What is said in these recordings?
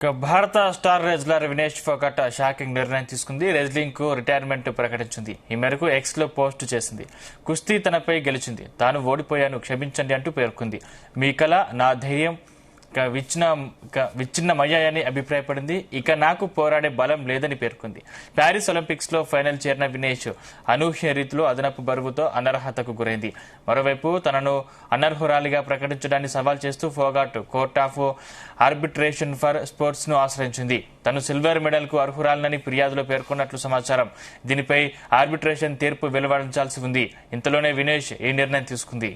భారత star wrestler Vinesh Phogat shocking నిర్ణయం తీసుకుంది. రెజ్లింగ్ కు రిటైర్మెంట్ ప్రకటించింది. ఈ మేరకు ఎక్స్ లో పోస్ట్ చేసింది. కుస్తీ తనపై గెలిచింది, తాను ఓడిపోయాను, క్షమించండి అంటూ పేర్కొంది. మీ కళ నా ధైర్యం విచ్ఛిన్నమయ్యాయని అభిప్రాయపడింది. ఇక నాకు పోరాడే బలం లేదని పేర్కొంది. ప్యారిస్ ఒలింపిక్స్ లో ఫైనల్ చేరిన వినేష్ అనూహ్య రీతిలో అదనపు బరువుతో అనర్హతకు గురైంది. మరోవైపు తనను అనర్హురాలిగా ప్రకటించడాన్ని సవాల్ చేస్తూ Phogat court of arbitration for sports ను ఆశ్రయించింది. తను సిల్వర్ మెడల్ కు అర్హురాలనని ఫిర్యాదులో పేర్కొన్నట్లు సమాచారం. దీనిపై ఆర్బిట్రేషన్ తీర్పు వెలువడించాల్సి ఉంది. ఇంతలోనే వినేష్ ఈ నిర్ణయం తీసుకుంది.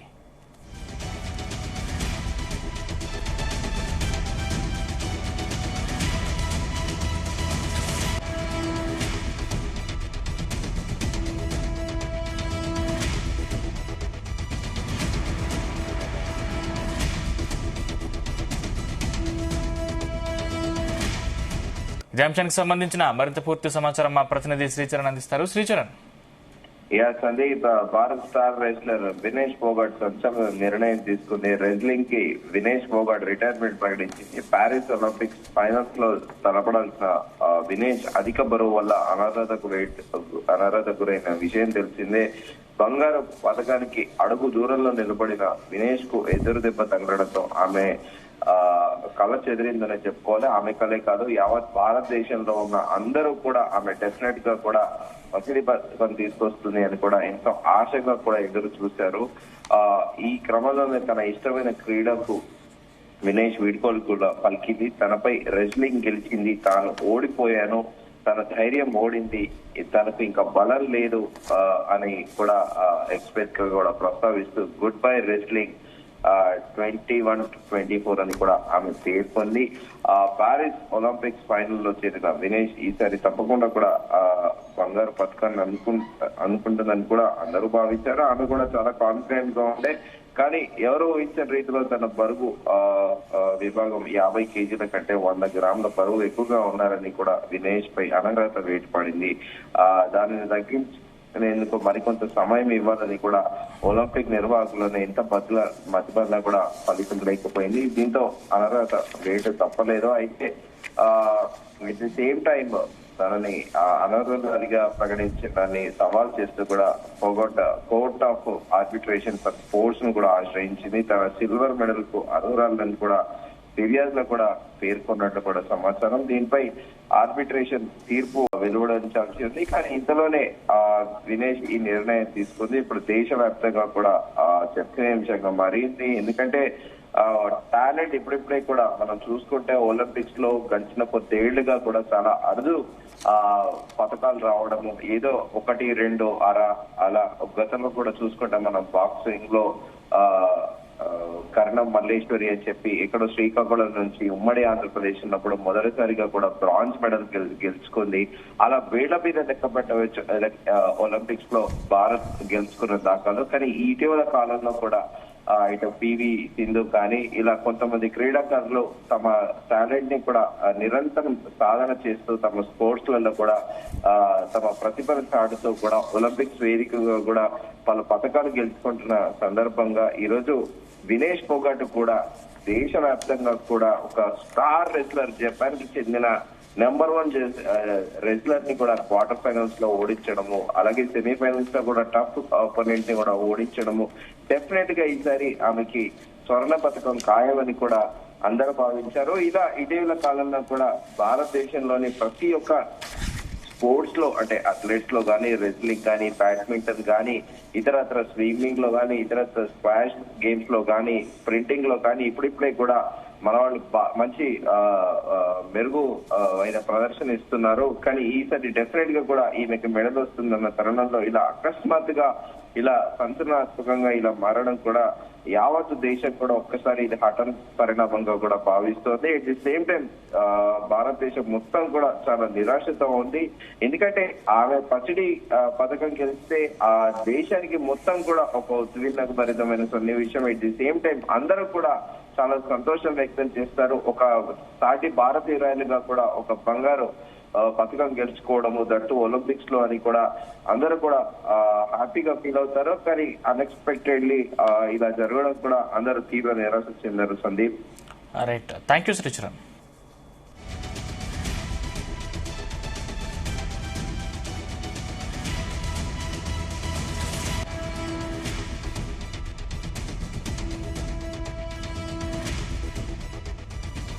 ఇదే అంశానికి సంబంధించిన మరింత పూర్తి సమాచారం మా ప్రతినిధి శ్రీచరణ్ అందిస్తారు. శ్రీచరణ్. సందీప్, భారత్ స్టార్ రెజ్లర్ వినేష్ ఫోగాట్ సంచలన నిర్ణయం తీసుకుంది. రెజ్లింగ్ కి వినేష్ ఫోగాట్ రిటైర్మెంట్ ప్రకటించింది. ప్యారిస్ ఒలింపిక్స్ ఫైనల్స్ లో తలపడాల్సిన వినేష్ అధిక బరువు వల్ల అనర్హతకు గురైన విషయం తెలిసిందే. బంగారు పథకానికి అడుగు దూరంలో నిలబడిన వినేష్ కు ఎదురు దెబ్బ తగలడంతో ఆమె కళ చెదిరిందని చెప్పుకోవాలి. ఆమె కళే కాదు, యావత్ భారతదేశంలో ఉన్న అందరూ కూడా ఆమె డెఫినెట్ గా కూడా పసిడి పథకం తీసుకొస్తుంది అని కూడా ఎంతో ఆశగా కూడా ఎదురు చూశారు. ఈ క్రమంలోనే తన ఇష్టమైన క్రీడకు వినేష్ వీడ్కోలు కూడా పలికింది. తనపై రెజ్లింగ్ గెలిచింది, తాను ఓడిపోయాను, తన ధైర్యం ఓడింది, తనకు ఇంకా బలం లేదు అని కూడా ఎక్స్పెక్ట్ గా కూడా ప్రస్తావిస్తూ గుడ్ బై రెజ్లింగ్ 21-24 అని కూడా ఆమె పేర్కొంది. ప్యారిస్ ఒలింపిక్స్ ఫైనల్ లో చేరిన వినేష్ ఈసారి తప్పకుండా కూడా బంగారు పథకాన్ని అనుకుంటుందని కూడా అందరూ భావించారు. ఆమె కూడా చాలా కాన్ఫిడెంట్ గా ఉండే, కానీ ఎవరు ఊహించిన రీతిలో తన బరువు విభాగం 50 కేజీల కంటే 100 గ్రాముల బరువు ఎక్కువగా ఉన్నారని కూడా వినేష్ పై అనర్హత వేటు పడింది. దానిని తగ్గించేందుకు మరికొంత సమయం ఇవ్వాలని కూడా ఒలింపిక్ నిర్వాహకులను ఎంత మధ్యబద్లా కూడా ఫలితం లేకపోయింది. దీంతో అనర్హత వేటు తప్పలేదు. అయితే ఎట్ ది సేమ్ టైం తనని అనర్హురాలిగా ప్రకటించడాన్ని సవాల్ చేస్తూ కూడా court of arbitration for sports ను కూడా ఆశ్రయించింది. తన సిల్వర్ మెడల్ కు అర్హురాలని కూడా ఫిర్యాదులో కూడా పేర్కొన్నట్లు కూడా సమాచారం. దీనిపై ఆర్బిట్రేషన్ తీర్పు వెలువడించాల్సి ఉంది. కానీ ఇంతలోనే వినేష్ ఈ నిర్ణయం తీసుకుంది. ఇప్పుడు దేశవ్యాప్తంగా కూడా చర్చనీయాంశంగా మారింది. ఎందుకంటే టాలెంట్ ఇప్పుడిప్పుడే కూడా మనం చూసుకుంటే ఒలింపిక్స్ లో గడిచిన కొద్దేళ్లుగా కూడా చాలా అరుదు పథకాలు రావడము, ఏదో 1-2 అలా గతంలో కూడా చూసుకుంటే మనం బాక్సింగ్ లో కర్ణం మల్లేశ్వరి అని చెప్పి ఇక్కడ శ్రీకాకుళం నుంచి ఉమ్మడి ఆంధ్రప్రదేశ్ ఉన్నప్పుడు మొదటిసారిగా కూడా బ్రాంజ్ మెడల్ గెలుచుకుంది. అలా వేళ్ల మీద లెక్క పెట్టవచ్చు ఒలింపిక్స్ లో భారత్ గెలుచుకున్న దాఖలు. కానీ ఇటీవల కాలంలో కూడా ఇటు పివి సింధు కానీ ఇలా కొంతమంది క్రీడాకారులు తమ టాలెంట్ ని కూడా నిరంతరం సాధన చేస్తూ తమ స్పోర్ట్స్ లలో కూడా తమ ప్రతిభను చాటుతూ కూడా ఒలింపిక్స్ వేదికగా కూడా పలు పథకాలు గెలుచుకుంటున్న సందర్భంగా ఈరోజు వినేష్ ఫోగాట్ కూడా దేశవ్యాప్తంగా కూడా ఒక స్టార్ రెజ్లర్, జపాన్ కి చెందిన నెంబర్ 1 రెజ్లర్ ని కూడా క్వార్టర్ ఫైనల్స్ లో ఓడించడము, అలాగే సెమీఫైనల్స్ లో కూడా టఫ్ ఆపోనెంట్ ని కూడా ఓడించడము డెఫినెట్ గా ఈసారి ఆమెకి స్వర్ణ పథకం ఖాయమని కూడా అందరూ భావించారు. ఇలా ఇటీవల కాలంలో కూడా భారతదేశంలోని ప్రతి ఒక్క స్పోర్ట్స్ లో అంటే అథ్లెట్స్ లో గానీ, రెజ్లింగ్ కానీ, బ్యాడ్మింటన్ కానీ, ఇతరత్ర స్విమ్మింగ్ లో కానీ, ఇతరత్ర స్క్వాష్ గేమ్స్ లో కానీ, స్ప్రింటింగ్ లో కానీ ఇప్పుడిప్పుడే కూడా మన వాళ్ళు మంచి మెరుగు అయిన ప్రదర్శన ఇస్తున్నారు. కానీ ఈసారి డెఫినెట్ గా కూడా ఈమెకి మెడల్ వస్తుందన్న తరుణంలో ఇలా అకస్మాత్తుగా ఇలా సంచలనాత్మకంగా ఇలా మారడం కూడా యావత్ దేశం కూడా ఒక్కసారి ఇది హఠాన్ పరిణామంగా కూడా భావిస్తోంది. ఎట్ ది సేమ్ టైం భారతదేశం మొత్తం కూడా చాలా నిరాశతో ఉంది. ఎందుకంటే ఆమె పసిడి పథకం గెలిస్తే ఆ దేశానికి మొత్తం కూడా ఒక ఉద్విగ్నకు భరితమైన సన్నివేశం. ఎట్ ది సేమ్ టైం అందరూ కూడా చాలా సంతోషం వ్యక్తం చేస్తారు. ఒక సాటి భారతీయురాలుగా కూడా ఒక బంగారు పథకం గెలుచుకోవడము దట్టు ఒలింపిక్స్ లో అని కూడా అందరూ కూడా హ్యాపీగా ఫీల్ అవుతారు. కానీ అన్ఎక్స్పెక్టెడ్లీ ఇలా జరగడం కూడా అందరూ తీవ్ర నిరాశ చెందారు. Sandeep, right, thank you Sricharan.